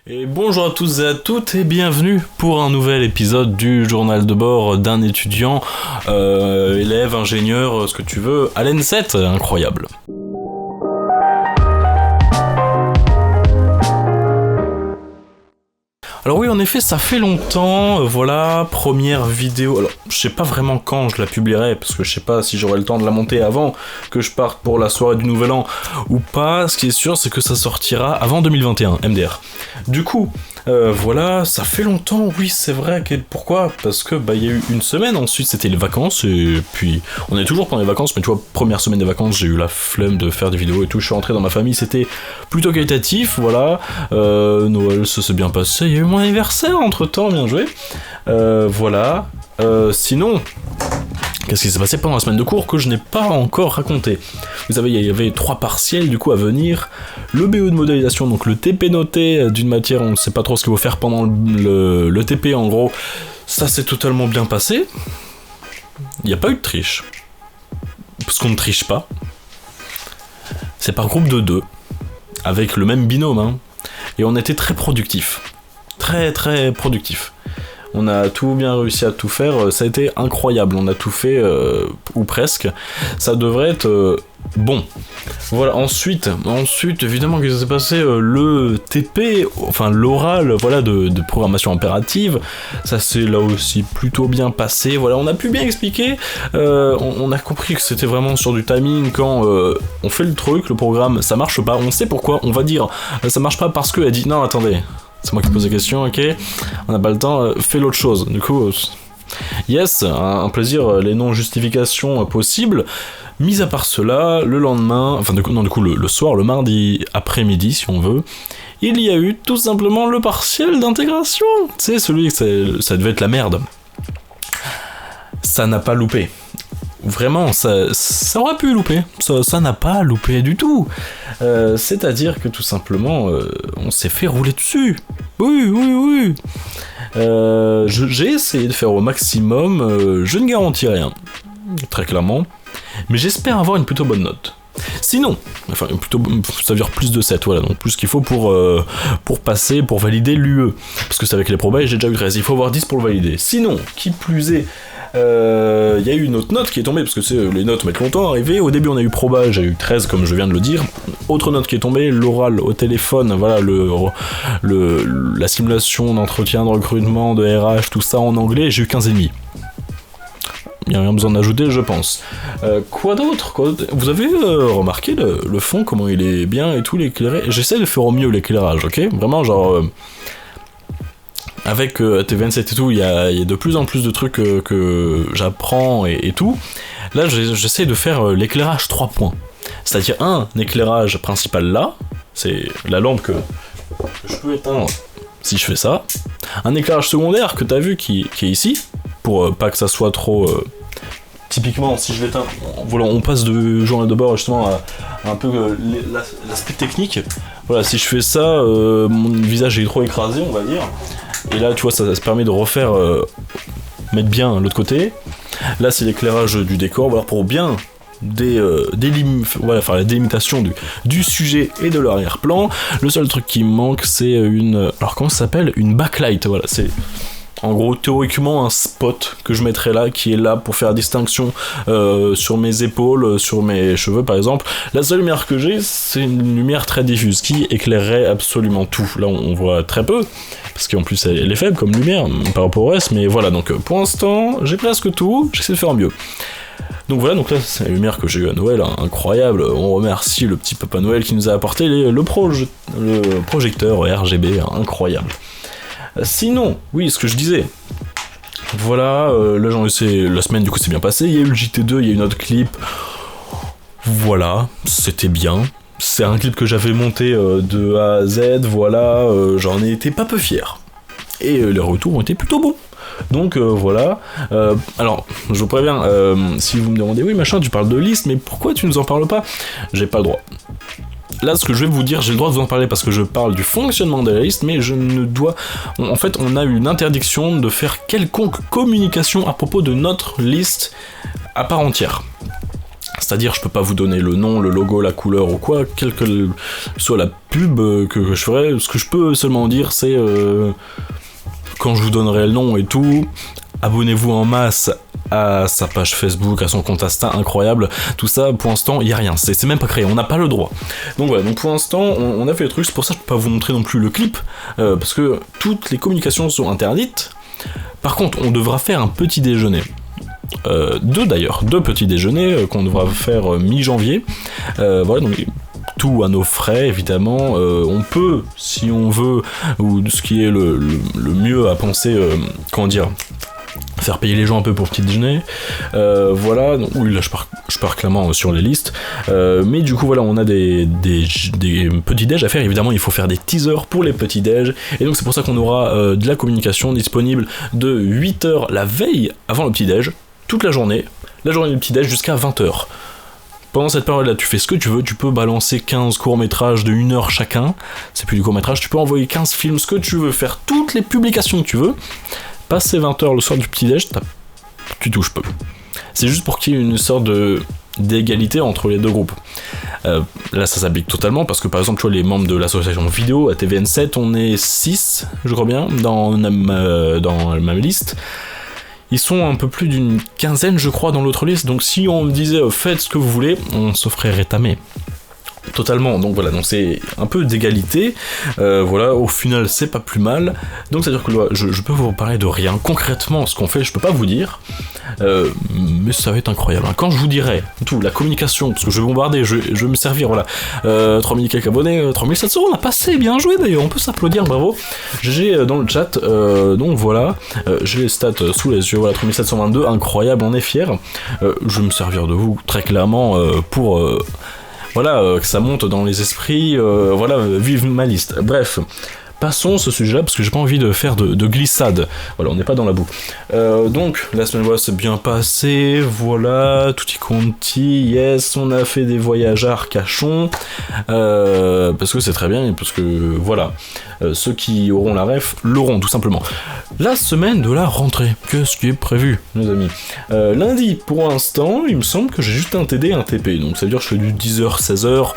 Et bonjour à tous et à toutes et bienvenue pour un nouvel épisode du journal de bord d'un étudiant, élève, ingénieur, ce que tu veux, à l'N7, incroyable. Alors oui, en effet, ça fait longtemps, voilà, première vidéo, alors je sais pas vraiment quand je la publierai, parce que je sais pas si j'aurai le temps de la monter avant que je parte pour la soirée du Nouvel An ou pas. Ce qui est sûr, c'est que ça sortira avant 2021, MDR. Du coup, voilà, ça fait longtemps, oui, c'est vrai. Pourquoi ? Parce que il y a eu une semaine, ensuite c'était les vacances, et puis on est toujours pendant les vacances, mais tu vois, première semaine des vacances, j'ai eu la flemme de faire des vidéos et tout, je suis rentré dans ma famille, c'était plutôt qualitatif, voilà. Noël, ça s'est bien passé, il y a eu mon anniversaire entre-temps, bien joué. Voilà. Sinon, qu'est-ce qui s'est passé pendant la semaine de cours que je n'ai pas encore raconté ? Vous savez, il y avait 3 partiels du coup à venir. Le BE de modélisation, donc le TP noté d'une matière, on ne sait pas trop ce qu'il faut faire pendant le TP en gros. Ça s'est totalement bien passé. Il n'y a pas eu de triche. Parce qu'on ne triche pas. C'est par groupe de 2. Avec le même binôme, hein. Et on était très productifs. Très très productifs. On a tout bien réussi à tout faire, ça a été incroyable, on a tout fait, ou presque, ça devrait être bon. Voilà, ensuite, évidemment, qu'est-ce qui s'est passé ? Le TP, enfin l'oral, voilà, de programmation impérative, ça s'est là aussi plutôt bien passé, voilà, on a pu bien expliquer, on a compris que c'était vraiment sur du timing, quand on fait le truc, le programme, ça marche pas, on sait pourquoi, on va dire, ça marche pas parce qu'elle dit, non, attendez, c'est moi qui pose la question, ok, on n'a pas le temps, fais l'autre chose. Du coup, yes, un plaisir, les non-justifications possibles. Mis à part cela, le lendemain, enfin du coup le soir, le mardi après-midi si on veut, il y a eu tout simplement le partiel d'intégration. C'est celui que ça devait être la merde. Ça n'a pas loupé. Vraiment, ça aurait pu louper, ça n'a pas loupé du tout. C'est-à-dire que tout simplement, on s'est fait rouler dessus. Oui. J'ai essayé de faire au maximum, je ne garantis rien, très clairement, mais j'espère avoir une plutôt bonne note. Sinon, enfin plutôt, ça veut dire plus de 7, voilà, donc plus qu'il faut pour passer, pour valider l'UE. Parce que c'est avec les probas et j'ai déjà eu 13, il faut avoir 10 pour le valider. Sinon, qui plus est, y a eu une autre note qui est tombée, parce que les notes mettent longtemps à arriver. Au début on a eu proba, j'ai eu 13 comme je viens de le dire. Autre note qui est tombée, l'oral au téléphone, voilà, la simulation d'entretien, de recrutement, de RH, tout ça en anglais, j'ai eu 15,5. Il n'y a rien besoin d'ajouter, je pense. Quoi d'autre ? Vous avez remarqué le fond, comment il est bien et tout, l'éclairé. J'essaie de faire au mieux l'éclairage, ok ? Vraiment, genre... avec TV27 et tout, il y a de plus en plus de trucs que j'apprends et tout. Là, j'essaie de faire l'éclairage 3 points. C'est-à-dire un éclairage principal là, c'est la lampe que je peux éteindre si je fais ça. Un éclairage secondaire que t'as vu qui est ici, pour pas que ça soit trop... Typiquement, si je l'éteins, voilà, on passe de journal de bord justement à un peu l'aspect technique. Voilà, si je fais ça, mon visage est trop écrasé, on va dire. Et là, tu vois, ça se permet de refaire, mettre bien l'autre côté. Là, c'est l'éclairage du décor, voilà, pour bien faire la délimitation du sujet et de l'arrière-plan. Le seul truc qui me manque, c'est alors comment ça s'appelle ? Une backlight, voilà, c'est... En gros, théoriquement, un spot que je mettrais là, qui est là pour faire la distinction sur mes épaules, sur mes cheveux par exemple. La seule lumière que j'ai, c'est une lumière très diffuse qui éclairerait absolument tout. Là, on voit très peu, parce qu'en plus, elle est faible comme lumière par rapport au reste. Mais voilà, donc pour l'instant, j'ai presque tout, j'essaie de faire mieux. Donc voilà, donc là, c'est la lumière que j'ai eue à Noël, hein, incroyable. On remercie le petit Papa Noël qui nous a apporté le projecteur RGB, hein, incroyable. Sinon, oui, ce que je disais, voilà, là la semaine du coup c'est bien passé, il y a eu le JT2, il y a eu notre clip, voilà, c'était bien, c'est un clip que j'avais monté de A à Z, voilà, j'en ai été pas peu fier, et les retours ont été plutôt bons. Donc voilà, alors je vous préviens, si vous me demandez, oui machin, tu parles de liste, mais pourquoi tu nous en parles pas ? J'ai pas le droit. Là, ce que je vais vous dire, j'ai le droit de vous en parler parce que je parle du fonctionnement de la liste, mais je ne dois... En fait, on a une interdiction de faire quelconque communication à propos de notre liste à part entière. C'est-à-dire, je peux pas vous donner le nom, le logo, la couleur ou quoi, quelle que soit la pub que je ferai. Ce que je peux seulement dire, c'est quand je vous donnerai le nom et tout, abonnez-vous en masse à sa page Facebook, à son compte Insta, incroyable. Tout ça, pour l'instant, il y a rien. C'est même pas créé, on n'a pas le droit. Donc voilà, donc pour l'instant, on a fait le truc. C'est pour ça que je peux pas vous montrer non plus le clip, parce que toutes les communications sont interdites. Par contre, on devra faire un petit déjeuner. Deux petits déjeuners qu'on devra faire mi-janvier. Voilà, donc tout à nos frais, évidemment. On peut, si on veut, ou ce qui est le mieux à penser, faire payer les gens un peu pour petit déjeuner. Voilà, donc, oui, là je pars clairement sur les listes. Mais du coup, voilà, on a des petits déj à faire. Évidemment, il faut faire des teasers pour les petits déj. Et donc, c'est pour ça qu'on aura de la communication disponible de 8h la veille avant le petit déj, toute la journée du petit déj jusqu'à 20h. Pendant cette période-là, tu fais ce que tu veux, tu peux balancer 15 courts-métrages de 1 heure chacun, c'est plus du court-métrage, tu peux envoyer 15 films, ce que tu veux, faire toutes les publications que tu veux, passer 20h le soir du petit-déj, tu touches peu. C'est juste pour qu'il y ait une sorte d'égalité entre les deux groupes. Là, ça s'applique totalement, parce que par exemple, tu vois, les membres de l'association vidéo, à TVN7, on est 6, je crois bien, dans la même liste. Ils sont un peu plus d'une quinzaine, je crois, dans l'autre liste. Donc si on me disait faites ce que vous voulez, on se ferait rétamer. Totalement, donc voilà, donc c'est un peu d'égalité, voilà, au final c'est pas plus mal, donc c'est à dire que je peux vous parler de rien, concrètement ce qu'on fait je peux pas vous dire, mais ça va être incroyable, hein. Quand je vous dirai tout, la communication, parce que je vais bombarder, je vais me servir, voilà, 3000 quelques abonnés, 3700, on a passé, bien joué d'ailleurs, on peut s'applaudir, bravo, GG dans le chat, donc voilà, j'ai les stats sous les yeux, voilà, 3722, incroyable, on est fiers, je vais me servir de vous très clairement pour... voilà, que ça monte dans les esprits, voilà, vive ma liste. Bref, passons ce sujet-là, parce que j'ai pas envie de faire de glissade. Voilà, on n'est pas dans la boue. Donc, la semaine, voilà, c'est bien passé, voilà, tutti quanti, yes, on a fait des voyages à Arcachon, parce que c'est très bien, et parce que, voilà, ceux qui auront la ref l'auront, tout simplement. La semaine de la rentrée, qu'est-ce qui est prévu, mes amis? Lundi, pour l'instant, il me semble que j'ai juste un TD et un TP, donc ça veut dire que je fais du 10h, 16h,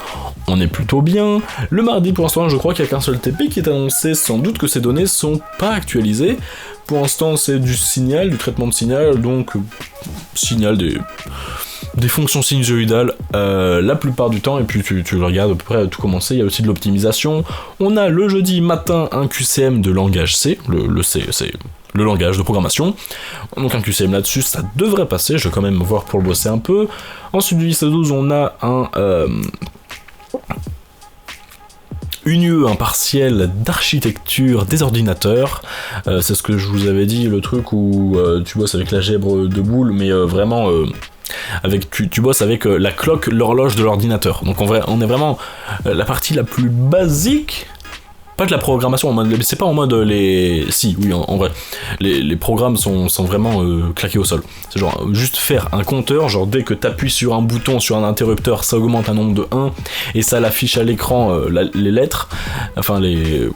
on est plutôt bien. Le mardi, pour l'instant, je crois qu'il n'y a qu'un seul TP qui est annoncé, sans doute que ces données sont pas actualisées. Pour l'instant, c'est du signal, du traitement de signal, donc signal des fonctions sinusoïdales la plupart du temps, et puis tu regardes à peu près à tout commencer. Il y a aussi de l'optimisation. On a le jeudi matin un QCM de langage C, le C c'est le langage de programmation, donc un QCM là-dessus, ça devrait passer, je vais quand même voir pour le bosser un peu. Ensuite du 10 à 12, on a un partiel d'architecture des ordinateurs, c'est ce que je vous avais dit, le truc où tu bosses avec l'algèbre de Boole, mais vraiment tu bosses avec la clock, l'horloge de l'ordinateur. Donc en vrai, on est vraiment la partie la plus basique. Pas de la programmation, en mode, c'est pas en mode les... Si, oui, en vrai. Les programmes sont vraiment claqués au sol. C'est genre, juste faire un compteur, genre dès que t'appuies sur un bouton, sur un interrupteur, ça augmente un nombre de 1, et ça l'affiche à l'écran les lettres, enfin les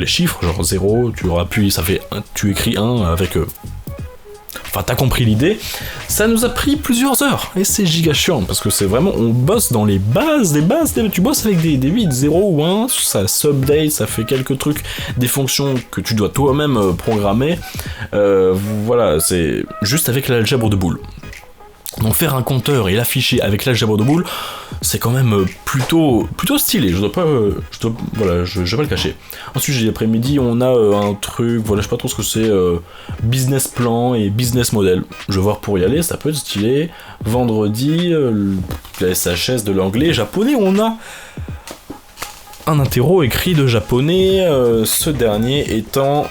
chiffres, genre 0, tu appuies, ça fait, tu écris 1 avec... Enfin, t'as compris l'idée. Ça nous a pris plusieurs heures, et c'est giga chiant, parce que c'est vraiment, on bosse dans les bases, tu bosses avec des 8, 0 ou 1, ça s'update, ça fait quelques trucs, des fonctions que tu dois toi-même programmer, voilà, c'est juste avec l'algèbre de Boole. Donc faire un compteur et l'afficher avec l'algèbre de Boole, c'est quand même plutôt stylé, je dois pas le cacher. Ensuite, j'ai l'après-midi, on a un truc, voilà, je sais pas trop ce que c'est, business plan et business model. Je vais voir pour y aller, ça peut être stylé. Vendredi, la SHS de l'anglais, japonais, on a un interro écrit de japonais, ce dernier étant...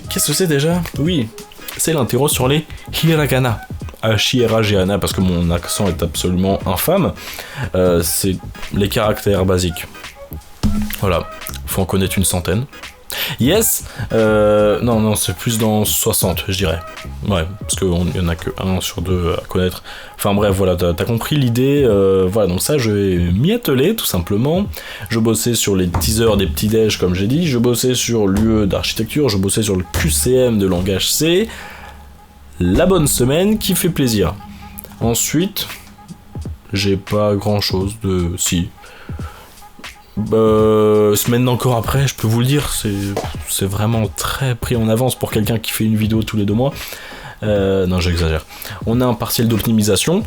qu'est-ce que c'est déjà? Oui, c'est l'interro sur les hiragana. H-I-R-A-G-A-N-A, parce que mon accent est absolument infâme, c'est les caractères basiques. Voilà, faut en connaître une centaine. Yes, non, c'est plus dans 60, je dirais. Ouais, parce qu'il y en a que 1 sur 2 à connaître. Enfin bref, voilà, t'as compris l'idée. Voilà, donc ça, je vais m'y atteler, tout simplement. Je bossais sur les teasers des petits déj, comme j'ai dit. Je bossais sur l'UE d'architecture. Je bossais sur le QCM de langage C. La bonne semaine qui fait plaisir. Ensuite, j'ai pas grand chose de... Si. Semaine encore après, je peux vous le dire, c'est vraiment très pris en avance pour quelqu'un qui fait une vidéo tous les 2 mois. Non, j'exagère. On a un partiel d'optimisation,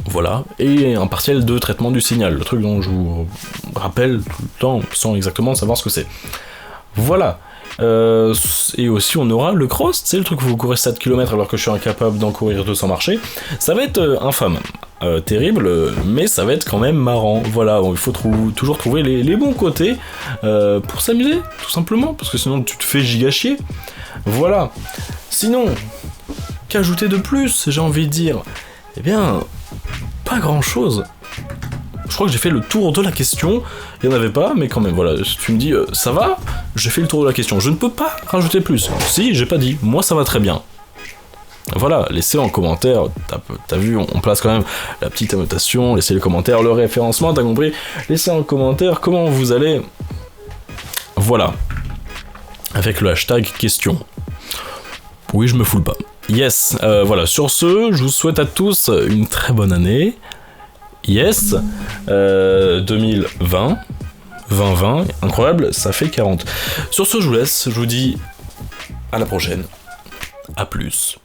voilà, et un partiel de traitement du signal, le truc dont je vous rappelle tout le temps, sans exactement savoir ce que c'est. Voilà. Et aussi on aura le cross, c'est le truc où vous courez 7 km alors que je suis incapable d'en courir 2 sans marcher. Ça va être infâme, terrible, mais ça va être quand même marrant. Voilà, bon, il faut toujours trouver les bons côtés pour s'amuser, tout simplement, parce que sinon tu te fais giga chier. Voilà. Sinon, qu'ajouter de plus, j'ai envie de dire? Eh bien, pas grand chose. Je crois que j'ai fait le tour de la question, il n'y en avait pas, mais quand même, voilà, si tu me dis ça va, j'ai fait le tour de la question, je ne peux pas rajouter plus. Si, j'ai pas dit, moi ça va très bien. Voilà, laissez en commentaire, t'as vu, on place quand même la petite annotation, laissez les commentaires, le référencement, t'as compris, laissez en commentaire comment vous allez. Voilà, avec le hashtag question. Oui, je me foule pas. Yes, voilà, sur ce, je vous souhaite à tous une très bonne année. Yes, 2020, 2020, incroyable, ça fait 40. Sur ce, je vous laisse, je vous dis à la prochaine, à plus.